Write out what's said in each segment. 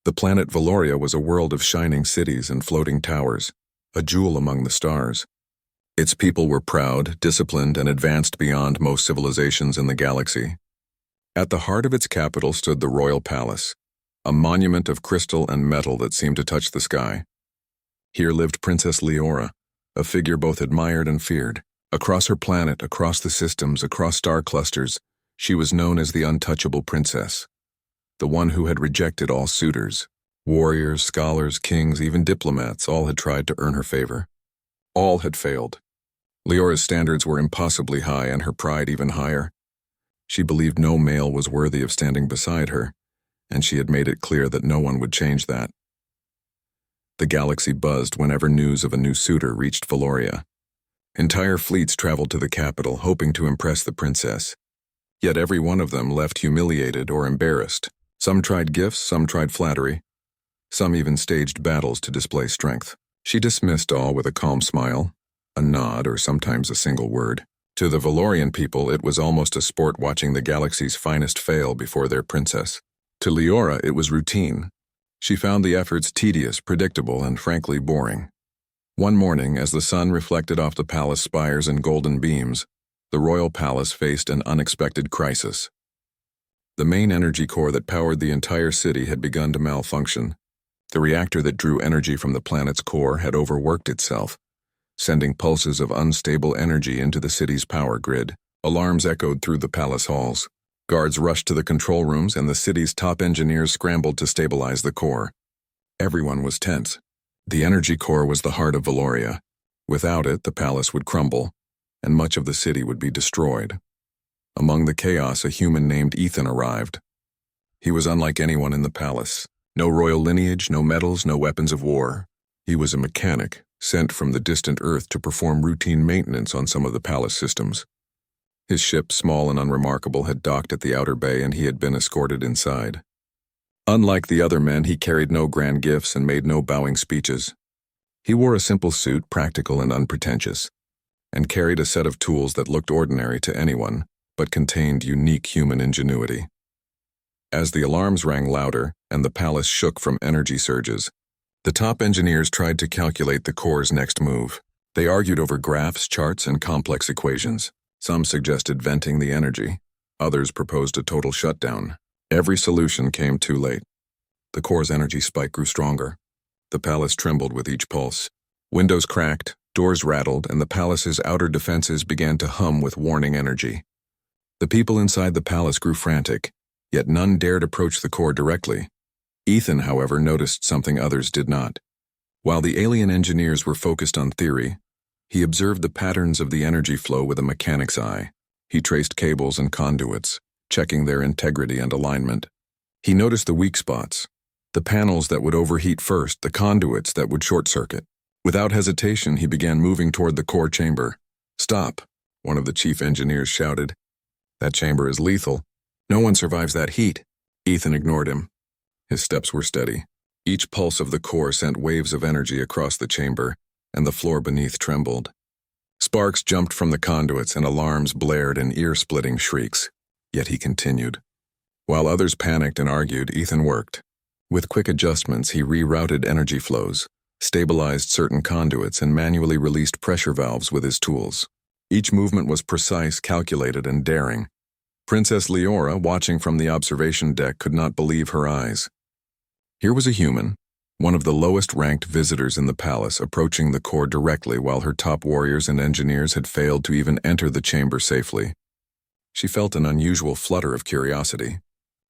The planet Valoria was a world of shining cities and floating towers, a jewel among the stars. Its people were proud, disciplined, and advanced beyond most civilizations in the galaxy. At the heart of its capital stood the royal palace, a monument of crystal and metal that seemed to touch the sky. Here lived Princess Leora, a figure both admired and feared. Across her planet, across the systems, across star clusters, she was known as the untouchable princess, the one who had rejected all suitors. Warriors, scholars, kings, even diplomats, all had tried to earn her favor. All had failed. Leora's standards were impossibly high and her pride even higher. She believed no male was worthy of standing beside her, and she had made it clear that no one would change that. The galaxy buzzed whenever news of a new suitor reached Valoria. Entire fleets traveled to the capital, hoping to impress the princess. Yet every one of them left humiliated or embarrassed. Some tried gifts, some tried flattery. Some even staged battles to display strength. She dismissed all with a calm smile, a nod, or sometimes a single word. To the Valorian people, it was almost a sport watching the galaxy's finest fail before their princess. To Leora, it was routine. She found the efforts tedious, predictable, and frankly boring. One morning, as the sun reflected off the palace spires in golden beams, the royal palace faced an unexpected crisis. The main energy core that powered the entire city had begun to malfunction. The reactor that drew energy from the planet's core had overworked itself, sending pulses of unstable energy into the city's power grid. Alarms echoed through the palace halls. Guards rushed to the control rooms, and the city's top engineers scrambled to stabilize the core. Everyone was tense. The energy core was the heart of Valoria. Without it, the palace would crumble, and much of the city would be destroyed. Among the chaos, a human named Ethan arrived. He was unlike anyone in the palace. No royal lineage, no medals, no weapons of war. He was a mechanic, sent from the distant Earth to perform routine maintenance on some of the palace systems. His ship, small and unremarkable, had docked at the outer bay, and he had been escorted inside. Unlike the other men, he carried no grand gifts and made no bowing speeches. He wore a simple suit, practical and unpretentious, and carried a set of tools that looked ordinary to anyone, but contained unique human ingenuity. As the alarms rang louder and the palace shook from energy surges, the top engineers tried to calculate the core's next move. They argued over graphs, charts, and complex equations. Some suggested venting the energy. Others proposed a total shutdown. Every solution came too late. The core's energy spike grew stronger. The palace trembled with each pulse. Windows cracked, doors rattled, and the palace's outer defenses began to hum with warning energy. The people inside the palace grew frantic, yet none dared approach the core directly. Ethan, however, noticed something others did not. While the alien engineers were focused on theory, he observed the patterns of the energy flow with a mechanic's eye. He traced cables and conduits, checking their integrity and alignment. He noticed the weak spots, the panels that would overheat first, the conduits that would short-circuit. Without hesitation, he began moving toward the core chamber. "Stop," one of the chief engineers shouted. "That chamber is lethal. No one survives that heat." Ethan ignored him. His steps were steady. Each pulse of the core sent waves of energy across the chamber, and the floor beneath trembled. Sparks jumped from the conduits and alarms blared in ear-splitting shrieks. Yet he continued. While others panicked and argued, Ethan worked. With quick adjustments, he rerouted energy flows, stabilized certain conduits, and manually released pressure valves with his tools. Each movement was precise, calculated, and daring. Princess Leora, watching from the observation deck, could not believe her eyes. Here was a human, one of the lowest-ranked visitors in the palace, approaching the core directly while her top warriors and engineers had failed to even enter the chamber safely. She felt an unusual flutter of curiosity.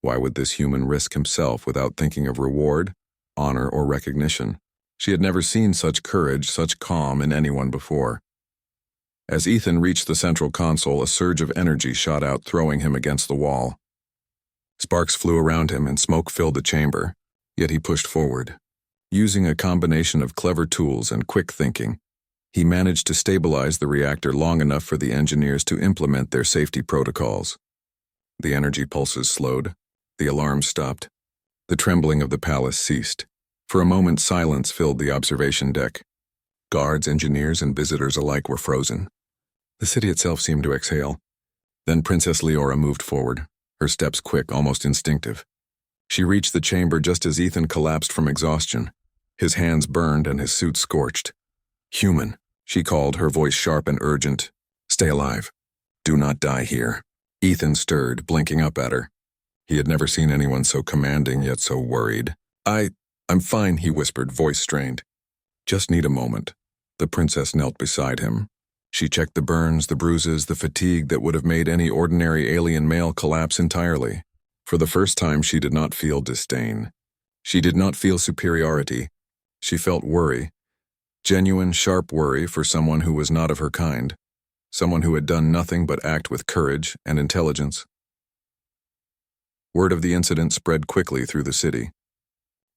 Why would this human risk himself without thinking of reward, honor, or recognition? She had never seen such courage, such calm in anyone before. As Ethan reached the central console, a surge of energy shot out, throwing him against the wall. Sparks flew around him and smoke filled the chamber, yet he pushed forward. Using a combination of clever tools and quick thinking, he managed to stabilize the reactor long enough for the engineers to implement their safety protocols. The energy pulses slowed. The alarms stopped. The trembling of the palace ceased. For a moment, silence filled the observation deck. Guards, engineers, and visitors alike were frozen. The city itself seemed to exhale. Then Princess Leora moved forward, her steps quick, almost instinctive. She reached the chamber just as Ethan collapsed from exhaustion. His hands burned and his suit scorched. "Human," she called, her voice sharp and urgent. "Stay alive. Do not die here." Ethan stirred, blinking up at her. He had never seen anyone so commanding yet so worried. I'm fine," he whispered, voice strained. "Just need a moment." The princess knelt beside him. She checked the burns, the bruises, the fatigue that would have made any ordinary alien male collapse entirely. For the first time, she did not feel disdain. She did not feel superiority. She felt worry. Genuine, sharp worry for someone who was not of her kind. Someone who had done nothing but act with courage and intelligence. Word of the incident spread quickly through the city.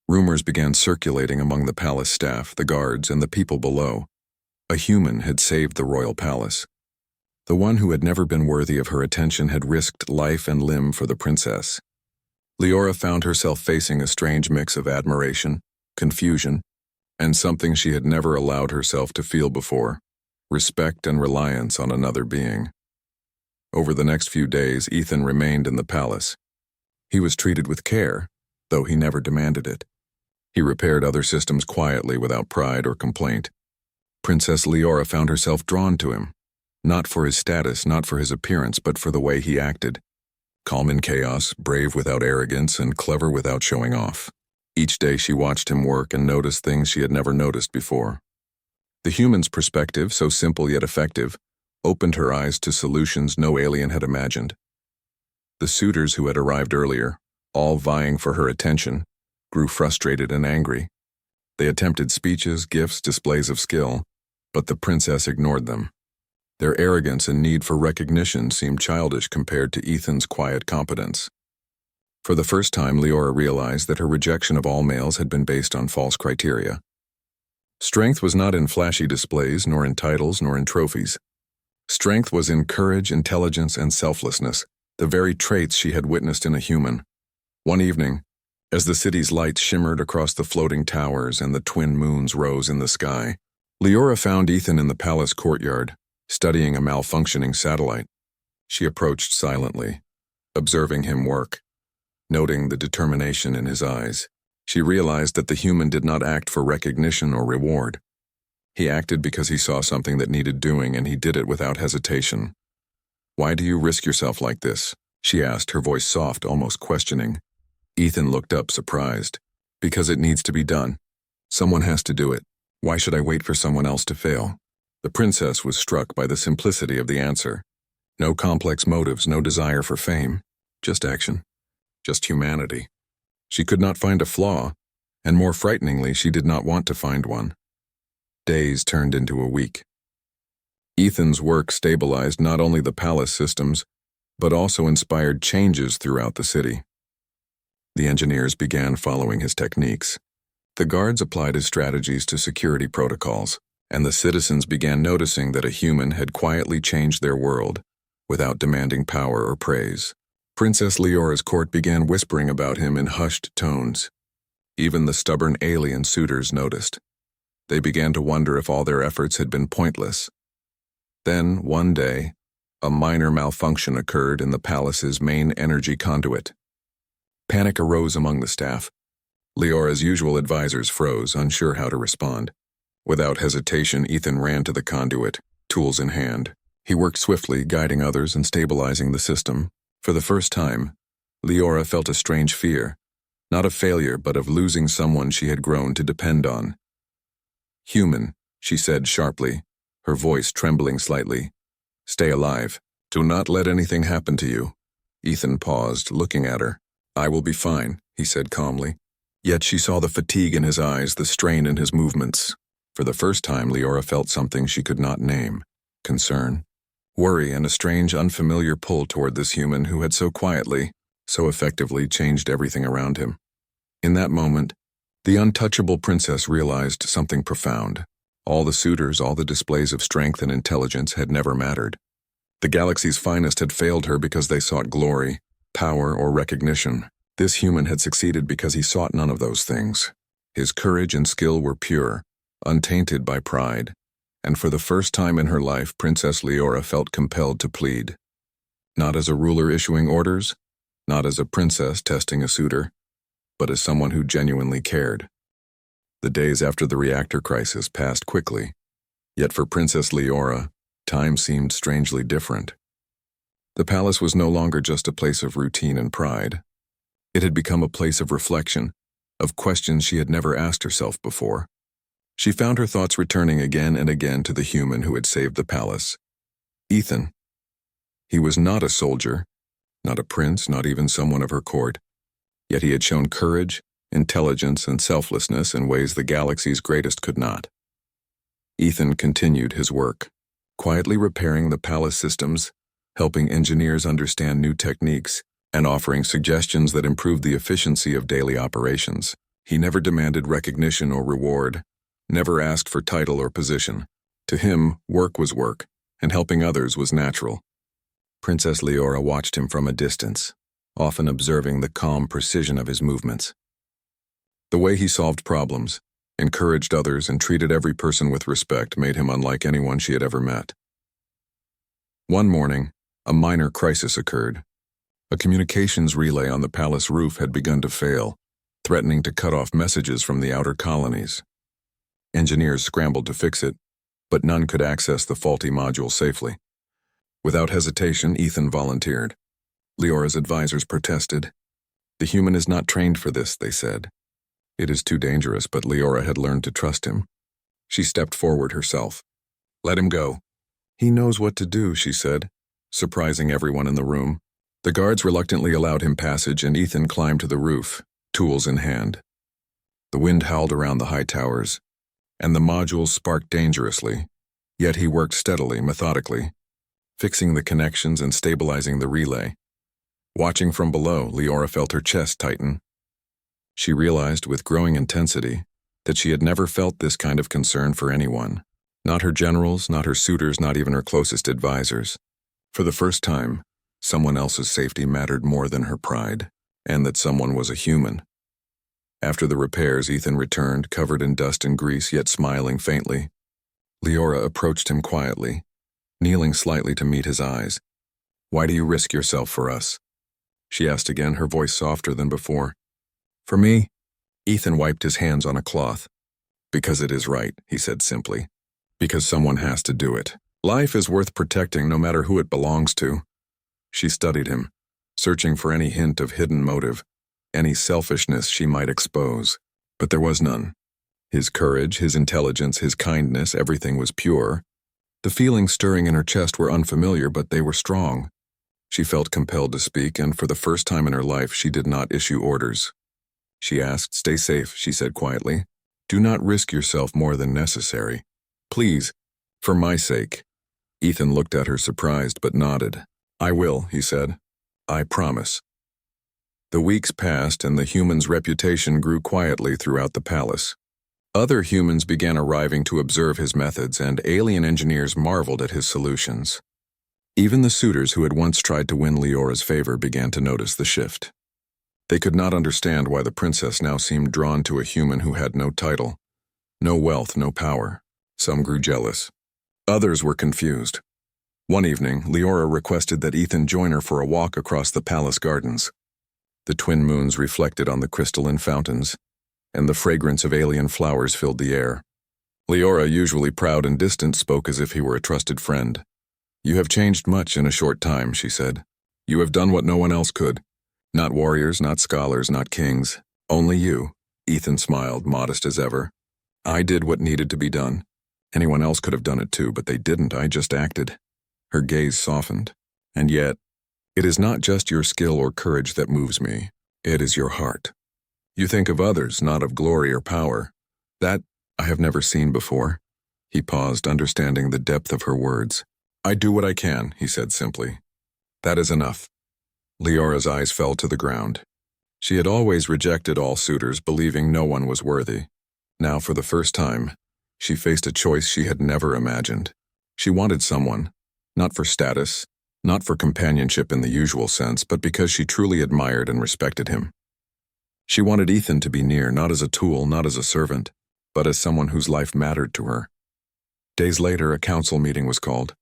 Rumors began circulating among the palace staff, the guards, and the people below. A human had saved the royal palace. The one who had never been worthy of her attention had risked life and limb for the princess. Leora found herself facing a strange mix of admiration, confusion, and something she had never allowed herself to feel before: respect and reliance on another being. Over the next few days, Ethan remained in the palace. He was treated with care, though he never demanded it. He repaired other systems quietly without pride or complaint. Princess Leora found herself drawn to him, not for his status, not for his appearance, but for the way he acted. Calm in chaos, brave without arrogance, and clever without showing off. Each day she watched him work and noticed things she had never noticed before. The human's perspective, so simple yet effective, opened her eyes to solutions no alien had imagined. The suitors who had arrived earlier, all vying for her attention, grew frustrated and angry. They attempted speeches, gifts, displays of skill, but the princess ignored them. Their arrogance and need for recognition seemed childish compared to Ethan's quiet competence. For the first time, Leora realized that her rejection of all males had been based on false criteria. Strength was not in flashy displays, nor in titles, nor in trophies. Strength was in courage, intelligence, and selflessness, the very traits she had witnessed in a human. One evening, as the city's lights shimmered across the floating towers and the twin moons rose in the sky, Leora found Ethan in the palace courtyard, studying a malfunctioning satellite. She approached silently, observing him work. Noting the determination in his eyes, she realized that the human did not act for recognition or reward. He acted because he saw something that needed doing, and he did it without hesitation. "Why do you risk yourself like this?" she asked, her voice soft, almost questioning. Ethan looked up, surprised. "Because it needs to be done. Someone has to do it. Why should I wait for someone else to fail?" The princess was struck by the simplicity of the answer. No complex motives, no desire for fame, just action, just humanity. She could not find a flaw, and more frighteningly, she did not want to find one. Days turned into a week. Ethan's work stabilized not only the palace systems, but also inspired changes throughout the city. The engineers began following his techniques. The guards applied his strategies to security protocols, and the citizens began noticing that a human had quietly changed their world, without demanding power or praise. Princess Leora's court began whispering about him in hushed tones. Even the stubborn alien suitors noticed. They began to wonder if all their efforts had been pointless. Then, one day, a minor malfunction occurred in the palace's main energy conduit. Panic arose among the staff. Leora's usual advisors froze, unsure how to respond. Without hesitation, Ethan ran to the conduit, tools in hand. He worked swiftly, guiding others and stabilizing the system. For the first time, Leora felt a strange fear, not of failure, but of losing someone she had grown to depend on. "Human," she said sharply, her voice trembling slightly. "Stay alive. Do not let anything happen to you." Ethan paused, looking at her. "I will be fine," he said calmly. Yet she saw the fatigue in his eyes, the strain in his movements. For the first time, Leora felt something she could not name: concern, worry, and a strange, unfamiliar pull toward this human who had so quietly, so effectively changed everything around him. In that moment, the untouchable princess realized something profound. All the suitors, all the displays of strength and intelligence had never mattered. The galaxy's finest had failed her because they sought glory, power, or recognition. This human had succeeded because he sought none of those things. His courage and skill were pure, untainted by pride, and for the first time in her life, Princess Leora felt compelled to plead. Not as a ruler issuing orders, not as a princess testing a suitor, but as someone who genuinely cared. The days after the reactor crisis passed quickly, yet for Princess Leora, time seemed strangely different. The palace was no longer just a place of routine and pride. It had become a place of reflection, of questions she had never asked herself before. She found her thoughts returning again and again to the human who had saved the palace. Ethan. He was not a soldier, not a prince, not even someone of her court, yet he had shown courage, intelligence, and selflessness in ways the galaxy's greatest could not. Ethan continued his work, quietly repairing the palace systems, helping engineers understand new techniques, and offering suggestions that improved the efficiency of daily operations. He never demanded recognition or reward, never asked for title or position. To him, work was work, and helping others was natural. Princess Leora watched him from a distance, often observing the calm precision of his movements. The way he solved problems, encouraged others, and treated every person with respect made him unlike anyone she had ever met. One morning, a minor crisis occurred. A communications relay on the palace roof had begun to fail, threatening to cut off messages from the outer colonies. Engineers scrambled to fix it, but none could access the faulty module safely. Without hesitation, Ethan volunteered. Leora's advisors protested. "The human is not trained for this," they said. It is too dangerous, but Leora had learned to trust him. She stepped forward herself. "Let him go. He knows what to do," she said, surprising everyone in the room. The guards reluctantly allowed him passage, and Ethan climbed to the roof, tools in hand. The wind howled around the high towers, and the modules sparked dangerously, yet he worked steadily, methodically, fixing the connections and stabilizing the relay. Watching from below, Leora felt her chest tighten. She realized with growing intensity that she had never felt this kind of concern for anyone. Not her generals, not her suitors, not even her closest advisors. For the first time, someone else's safety mattered more than her pride, and that someone was a human. After the repairs, Ethan returned, covered in dust and grease, yet smiling faintly. Leora approached him quietly, kneeling slightly to meet his eyes. "Why do you risk yourself for us?" she asked again, her voice softer than before. "For me?" Ethan wiped his hands on a cloth. "Because it is right," he said simply. "Because someone has to do it. Life is worth protecting no matter who it belongs to." She studied him, searching for any hint of hidden motive, any selfishness she might expose. But there was none. His courage, his intelligence, his kindness, everything was pure. The feelings stirring in her chest were unfamiliar, but they were strong. She felt compelled to speak, and for the first time in her life, she did not issue orders. She asked, "Stay safe," she said quietly. "Do not risk yourself more than necessary. Please, for my sake." Ethan looked at her surprised but nodded. "I will," he said. "I promise." The weeks passed, and the human's reputation grew quietly throughout the palace. Other humans began arriving to observe his methods, and alien engineers marveled at his solutions. Even the suitors who had once tried to win Leora's favor began to notice the shift. They could not understand why the princess now seemed drawn to a human who had no title, no wealth, no power. Some grew jealous. Others were confused. One evening, Leora requested that Ethan join her for a walk across the palace gardens. The twin moons reflected on the crystalline fountains, and the fragrance of alien flowers filled the air. Leora, usually proud and distant, spoke as if he were a trusted friend. "You have changed much in a short time," she said. "You have done what no one else could. Not warriors, not scholars, not kings. Only you." Ethan smiled, modest as ever. "I did what needed to be done. Anyone else could have done it too, but they didn't. I just acted." Her gaze softened. "And yet, it is not just your skill or courage that moves me. It is your heart. You think of others, not of glory or power. That I have never seen before." He paused, understanding the depth of her words. "I do what I can," he said simply. "That is enough." Leora's eyes fell to the ground. She had always rejected all suitors, believing no one was worthy. Now, for the first time, she faced a choice she had never imagined. She wanted someone, not for status, not for companionship in the usual sense, but because she truly admired and respected him. She wanted Ethan to be near, not as a tool, not as a servant, but as someone whose life mattered to her. Days later, a council meeting was called,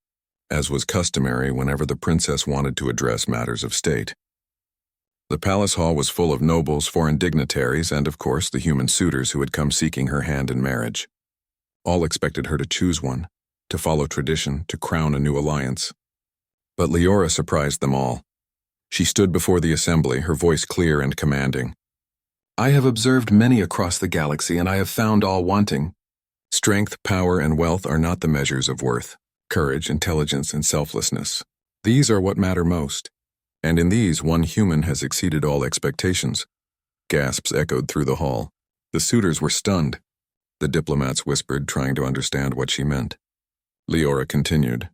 as was customary whenever the princess wanted to address matters of state. The palace hall was full of nobles, foreign dignitaries, and of course the human suitors who had come seeking her hand in marriage. All expected her to choose one, to follow tradition, to crown a new alliance. But Leora surprised them all. She stood before the assembly, her voice clear and commanding. "I have observed many across the galaxy, and I have found all wanting. Strength, power, and wealth are not the measures of worth. Courage, intelligence, and selflessness. These are what matter most. And in these, one human has exceeded all expectations." Gasps echoed through the hall. The suitors were stunned. The diplomats whispered, trying to understand what she meant. Leora continued.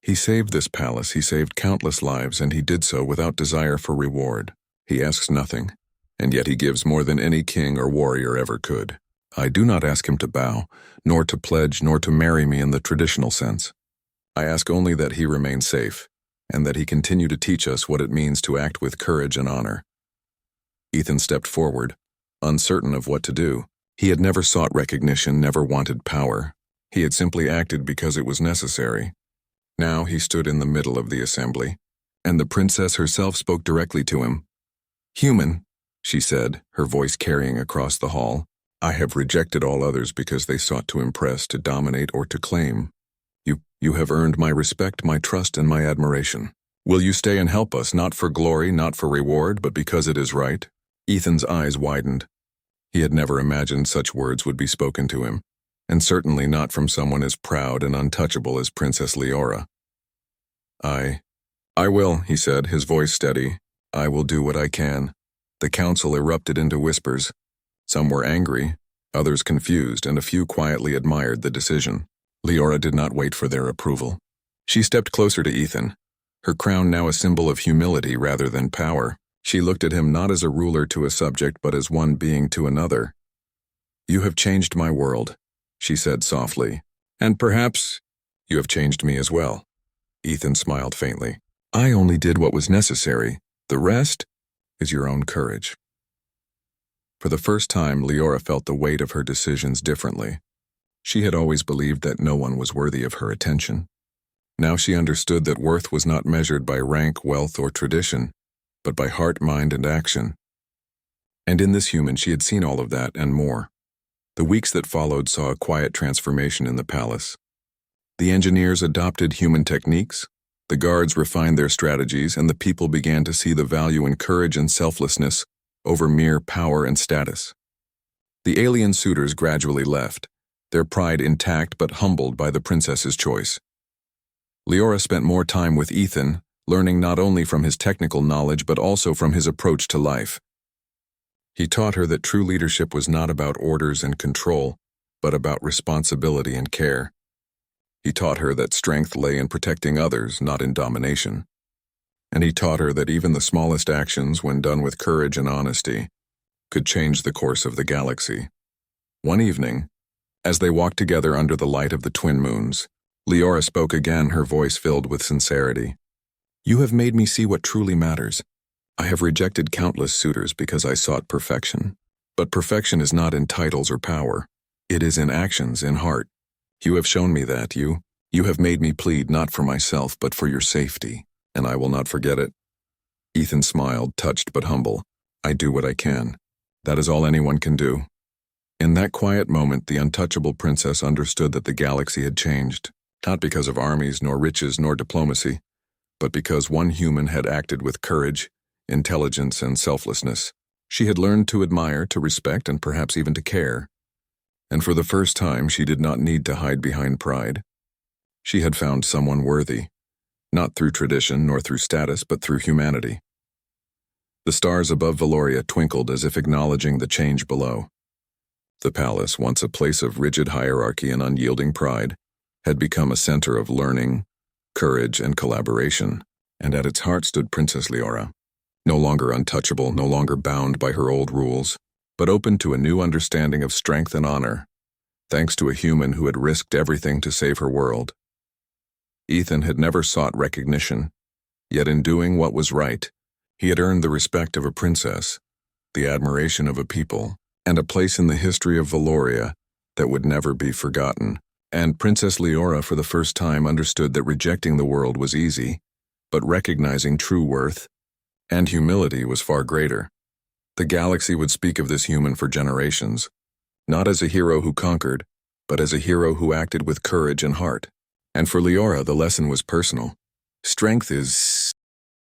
"He saved this palace, he saved countless lives, and he did so without desire for reward. He asks nothing, and yet he gives more than any king or warrior ever could. I do not ask him to bow, nor to pledge, nor to marry me in the traditional sense. I ask only that he remain safe, and that he continue to teach us what it means to act with courage and honor." Ethan stepped forward, uncertain of what to do. He had never sought recognition, never wanted power. He had simply acted because it was necessary. Now he stood in the middle of the assembly, and the princess herself spoke directly to him. "Human," she said, her voice carrying across the hall, "I have rejected all others because they sought to impress, to dominate, or to claim. You have earned my respect, my trust, and my admiration. Will you stay and help us, not for glory, not for reward, but because it is right?" Ethan's eyes widened. He had never imagined such words would be spoken to him, and certainly not from someone as proud and untouchable as Princess Leora. I will," he said, his voice steady. "I will do what I can." The council erupted into whispers. Some were angry, others confused, and a few quietly admired the decision. Leora did not wait for their approval. She stepped closer to Ethan, her crown now a symbol of humility rather than power. She looked at him not as a ruler to a subject, but as one being to another. "You have changed my world," she said softly, "and perhaps you have changed me as well." Ethan smiled faintly. "I only did what was necessary. The rest is your own courage." For the first time, Leora felt the weight of her decisions differently. She had always believed that no one was worthy of her attention. Now she understood that worth was not measured by rank, wealth, or tradition, but by heart, mind, and action. And in this human, she had seen all of that and more. The weeks that followed saw a quiet transformation in the palace. The engineers adopted human techniques, the guards refined their strategies, and the people began to see the value in courage and selflessness over mere power and status. The alien suitors gradually left, their pride intact but humbled by the princess's choice. Leora spent more time with Ethan, learning not only from his technical knowledge but also from his approach to life. He taught her that true leadership was not about orders and control, but about responsibility and care. He taught her that strength lay in protecting others, not in domination. And he taught her that even the smallest actions, when done with courage and honesty, could change the course of the galaxy. One evening, as they walked together under the light of the twin moons, Leora spoke again, her voice filled with sincerity. "You have made me see what truly matters. I have rejected countless suitors because I sought perfection. But perfection is not in titles or power. It is in actions, in heart. You have shown me that. You have made me plead not for myself, but for your safety, and I will not forget it." Ethan smiled, touched but humble. "I do what I can. That is all anyone can do." In that quiet moment, the untouchable princess understood that the galaxy had changed, not because of armies, nor riches, nor diplomacy, but because one human had acted with courage, intelligence, and selflessness. She had learned to admire, to respect, and perhaps even to care. And for the first time, she did not need to hide behind pride. She had found someone worthy, not through tradition nor through status, but through humanity. The stars above Valoria twinkled as if acknowledging the change below. The palace, once a place of rigid hierarchy and unyielding pride, had become a center of learning, courage, and collaboration, and at its heart stood Princess Leora, no longer untouchable, no longer bound by her old rules, but open to a new understanding of strength and honor, thanks to a human who had risked everything to save her world. Ethan had never sought recognition, yet in doing what was right, he had earned the respect of a princess, the admiration of a people, and a place in the history of Valoria that would never be forgotten. And Princess Leora for the first time understood that rejecting the world was easy, but recognizing true worth And humility was far greater. The galaxy would speak of this human for generations, not as a hero who conquered, but as a hero who acted with courage and heart. And for Leora, the lesson was personal. Strength is